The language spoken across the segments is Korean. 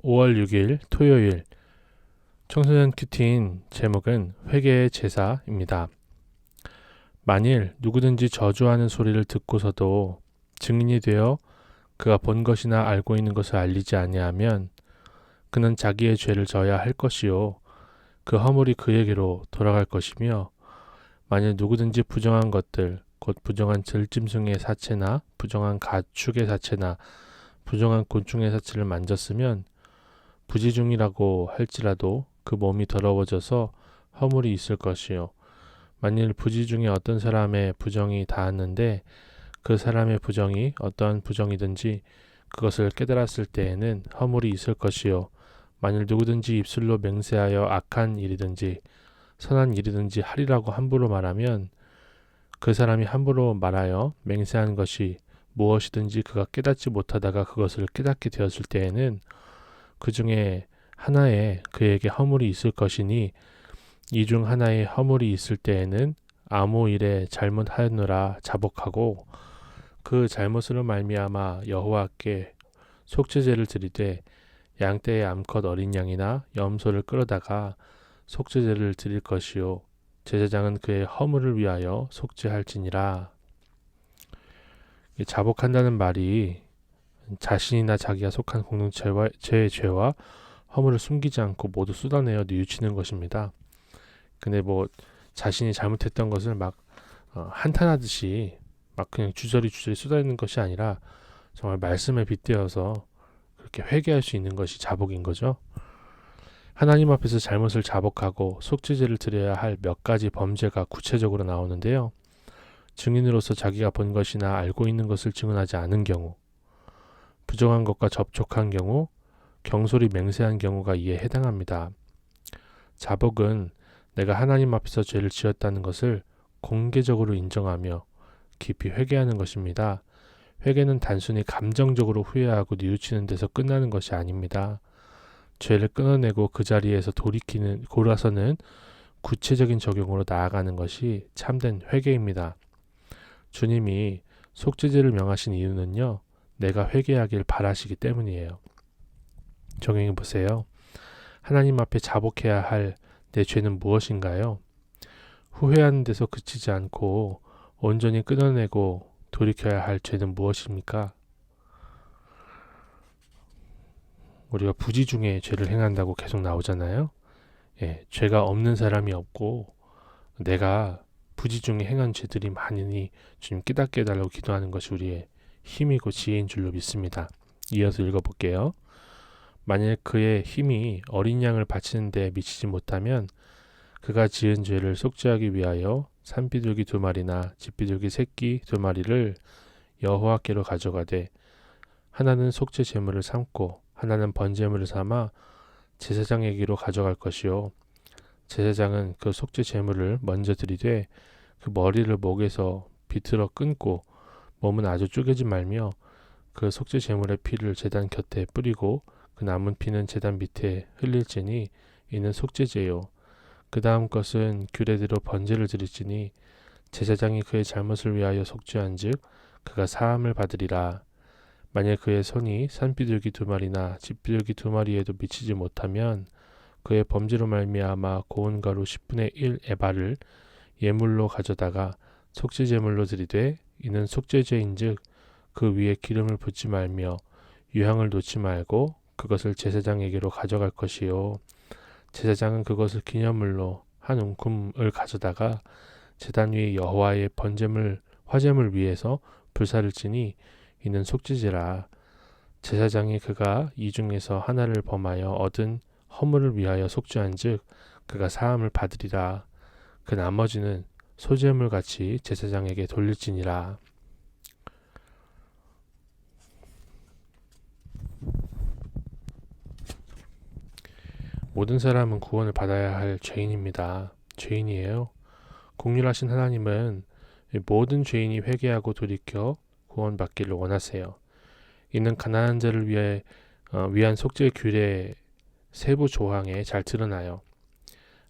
5월 6일 토요일 청소년 큐티인 제목은 회개의 제사입니다. 만일 누구든지 저주하는 소리를 듣고서도 증인이 되어 그가 본 것이나 알고 있는 것을 알리지 아니하면 그는 자기의 죄를 져야 할 것이요 그 허물이 그에게로 돌아갈 것이며 만일 누구든지 부정한 것들 곧 부정한 들짐승의 사체나 부정한 가축의 사체나 부정한 곤충의 사체를 만졌으면 부지중이라고 할지라도 그 몸이 더러워져서 허물이 있을 것이요 만일 부지중에 어떤 사람의 부정이 닿았는데 그 사람의 부정이 어떠한 부정이든지 그것을 깨달았을 때에는 허물이 있을 것이요 만일 누구든지 입술로 맹세하여 악한 일이든지 선한 일이든지 하리라고 함부로 말하면 그 사람이 함부로 말하여 맹세한 것이 무엇이든지 그가 깨닫지 못하다가 그것을 깨닫게 되었을 때에는 그 중에 하나에 그에게 허물이 있을 것이니 이 중 하나에 허물이 있을 때에는 아무 일에 잘못하였노라 자복하고 그 잘못으로 말미암아 여호와께 속죄제를 드리되 양떼의 암컷 어린 양이나 염소를 끌어다가 속죄제를 드릴 것이요 제사장은 그의 허물을 위하여 속죄할지니라. 자복한다는 말이 자신이나 자기가 속한 공동체의 죄와 허물을 숨기지 않고 모두 쏟아내어 뉘우치는 것입니다. 근데 자신이 잘못했던 것을 막 한탄하듯이 막 그냥 주저리 쏟아내는 것이 아니라 정말 말씀에 빗대어서 그렇게 회개할 수 있는 것이 자복인 거죠. 하나님 앞에서 잘못을 자복하고 속죄제를 드려야 할 몇 가지 범죄가 구체적으로 나오는데요. 증인으로서 자기가 본 것이나 알고 있는 것을 증언하지 않은 경우, 부정한 것과 접촉한 경우, 경솔히 맹세한 경우가 이에 해당합니다. 자복은 내가 하나님 앞에서 죄를 지었다는 것을 공개적으로 인정하며 깊이 회개하는 것입니다. 회개는 단순히 감정적으로 후회하고 뉘우치는 데서 끝나는 것이 아닙니다. 죄를 끊어내고 그 자리에서 돌아서는 구체적인 적용으로 나아가는 것이 참된 회개입니다. 주님이 속죄제를 명하신 이유는요, 내가 회개하길 바라시기 때문이에요. 적용해 보세요. 하나님 앞에 자복해야 할 내 죄는 무엇인가요? 후회하는 데서 그치지 않고 온전히 끊어내고 돌이켜야 할 죄는 무엇입니까? 우리가 부지중에 죄를 행한다고 계속 나오잖아요. 죄가 없는 사람이 없고 내가 부지중에 행한 죄들이 많으니 주님 깨닫게 해달라고 기도하는 것이 우리의 힘이고 지혜인 줄로 믿습니다. 이어서 읽어볼게요. 만일 그의 힘이 어린 양을 바치는 데 미치지 못하면 그가 지은 죄를 속죄하기 위하여 산비둘기 2마리나 집비둘기 새끼 2마리를 여호와께로 가져가되 하나는 속죄 제물을 삼고 하나는 번제물을 삼아 제사장에게로 가져갈 것이요 제사장은 그 속죄 제물을 먼저 드리되 그 머리를 목에서 비틀어 끊고 몸은 아주 쪼개지 말며 그 속죄 제물의 피를 제단 곁에 뿌리고 그 남은 피는 제단 밑에 흘릴지니 이는 속죄제요 그 다음 것은 규례대로 번제를 드릴지니 제사장이 그의 잘못을 위하여 속죄한즉 그가 사함을 받으리라. 만일 그의 손이 산비둘기 2마리나 집비둘기 2마리에도 미치지 못하면 그의 범죄로 말미암아 고운 가루 10분의 1 에바를 예물로 가져다가 속죄제물로 드리되 이는 속죄제인즉 그 위에 기름을 붓지 말며 유향을 놓지 말고 그것을 제사장에게로 가져갈 것이요 제사장은 그것을 기념물로 한 움큼을 가져다가 제단 위에 여호와의 화제물 위에서 불사를 지니 이는 속죄제라. 제사장이 그가 이 중에서 하나를 범하여 얻은 허물을 위하여 속죄한즉 그가 사함을 받으리라. 그 나머지는 소제물 같이 제사장에게 돌릴지니라. 모든 사람은 구원을 받아야 할 죄인입니다. 죄인이에요. 긍휼하신 하나님은 모든 죄인이 회개하고 돌이켜 구원받기를 원하세요. 이는 가난한 자를 위한 속죄 규례 세부 조항에 잘 드러나요.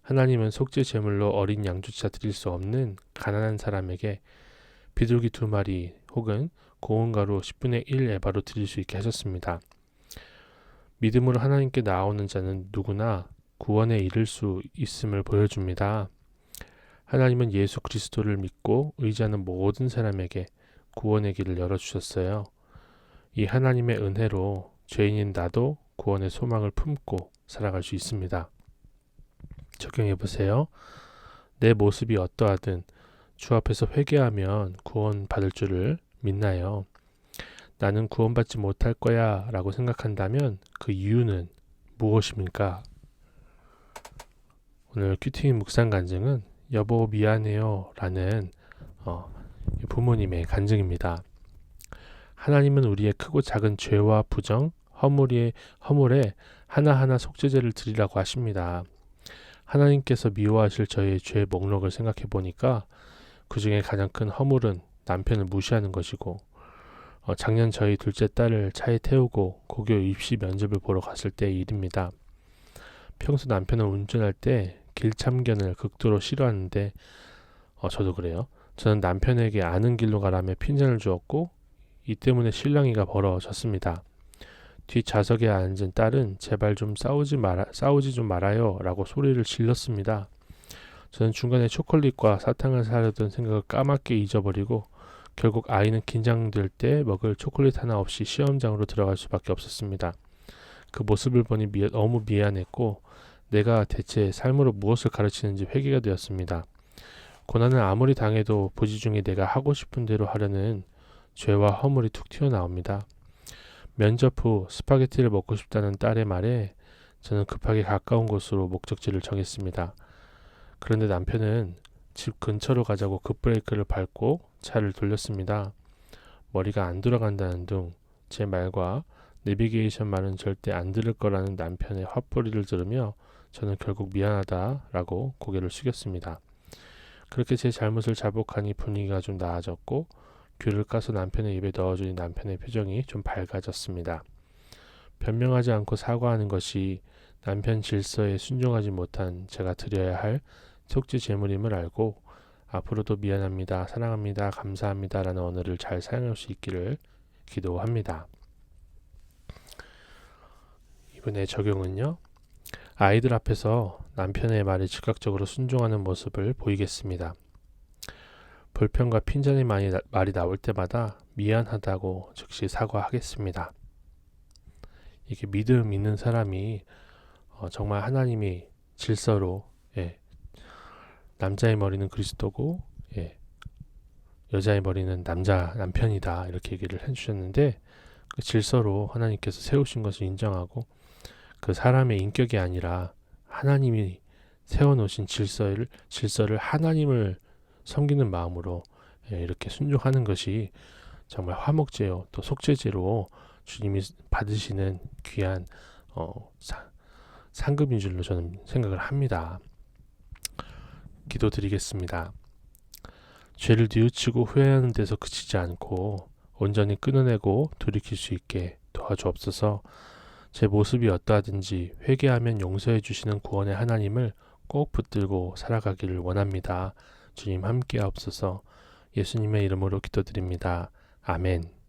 하나님은 속죄 제물로 어린 양조차 드릴 수 없는 가난한 사람에게 비둘기 2마리 혹은 고운 가루 10분의 1 에바로 드릴 수 있게 하셨습니다. 믿음으로 하나님께 나오는 자는 누구나 구원에 이를 수 있음을 보여줍니다. 하나님은 예수 그리스도를 믿고 의지하는 모든 사람에게 구원의 길을 열어주셨어요. 이 하나님의 은혜로 죄인인 나도 구원의 소망을 품고 살아갈 수 있습니다. 적용해 보세요. 내 모습이 어떠하든 주 앞에서 회개하면 구원 받을 줄을 믿나요? 나는 구원받지 못할 거야 라고 생각한다면 그 이유는 무엇입니까? 오늘 큐티인 묵상 간증은 여보 미안해요 라는 부모님의 간증입니다. 하나님은 우리의 크고 작은 죄와 부정, 허물에 하나하나 속죄제를 드리라고 하십니다. 하나님께서 미워하실 저의 죄 목록을 생각해 보니까 그 중에 가장 큰 허물은 남편을 무시하는 것이고, 작년 저희 둘째 딸을 차에 태우고 고교 입시 면접을 보러 갔을 때의 일입니다. 평소 남편은 운전할 때 길참견을 극도로 싫어하는데 저도 그래요. 저는 남편에게 아는 길로 가라며 핀잔을 주었고 이 때문에 실랑이가 벌어졌습니다. 뒷좌석에 앉은 딸은 제발 좀 싸우지 좀 말아요 라고 소리를 질렀습니다. 저는 중간에 초콜릿과 사탕을 사려던 생각을 까맣게 잊어버리고 결국 아이는 긴장될 때 먹을 초콜릿 하나 없이 시험장으로 들어갈 수밖에 없었습니다. 그 모습을 보니 너무 미안했고 내가 대체 삶으로 무엇을 가르치는지 회개가 되었습니다. 고난을 아무리 당해도 부지 중에 내가 하고 싶은 대로 하려는 죄와 허물이 툭 튀어나옵니다. 면접 후 스파게티를 먹고 싶다는 딸의 말에 저는 급하게 가까운 곳으로 목적지를 정했습니다. 그런데 남편은 집 근처로 가자고 급브레이크를 밟고 차를 돌렸습니다. 머리가 안 돌아간다는 둥 제 말과 내비게이션 말은 절대 안 들을 거라는 남편의 화풀이를 들으며 저는 결국 미안하다라고 고개를 숙였습니다. 그렇게 제 잘못을 자복하니 분위기가 좀 나아졌고 귤을 까서 남편의 입에 넣어주니 남편의 표정이 좀 밝아졌습니다. 변명하지 않고 사과하는 것이 남편 질서에 순종하지 못한 제가 드려야 할 속죄 제물임을 알고 앞으로도 미안합니다, 사랑합니다, 감사합니다 라는 언어를 잘 사용할 수 있기를 기도합니다. 이번에 적용은요. 아이들 앞에서 남편의 말에 즉각적으로 순종하는 모습을 보이겠습니다. 불평과 핀잔의 말이 나올 때마다 미안하다고 즉시 사과하겠습니다. 이게 믿음 있는 사람이 정말 하나님이 질서로 남자의 머리는 그리스도고 여자의 머리는 남편이다 이렇게 얘기를 해주셨는데 그 질서로 하나님께서 세우신 것을 인정하고 그 사람의 인격이 아니라 하나님이 세워놓으신 질서를 하나님을 섬기는 마음으로 이렇게 순종하는 것이 정말 화목제요 또 속죄제로 주님이 받으시는 귀한 상급인 줄로 저는 생각을 합니다. 기도드리겠습니다. 죄를 뉘우치고 후회하는 데서 그치지 않고 온전히 끊어내고 돌이킬 수 있게 도와주옵소서. 제 모습이 어떠하든지 회개하면 용서해 주시는 구원의 하나님을 꼭 붙들고 살아가기를 원합니다. 주님 함께 하옵소서. 예수님의 이름으로 기도드립니다. 아멘.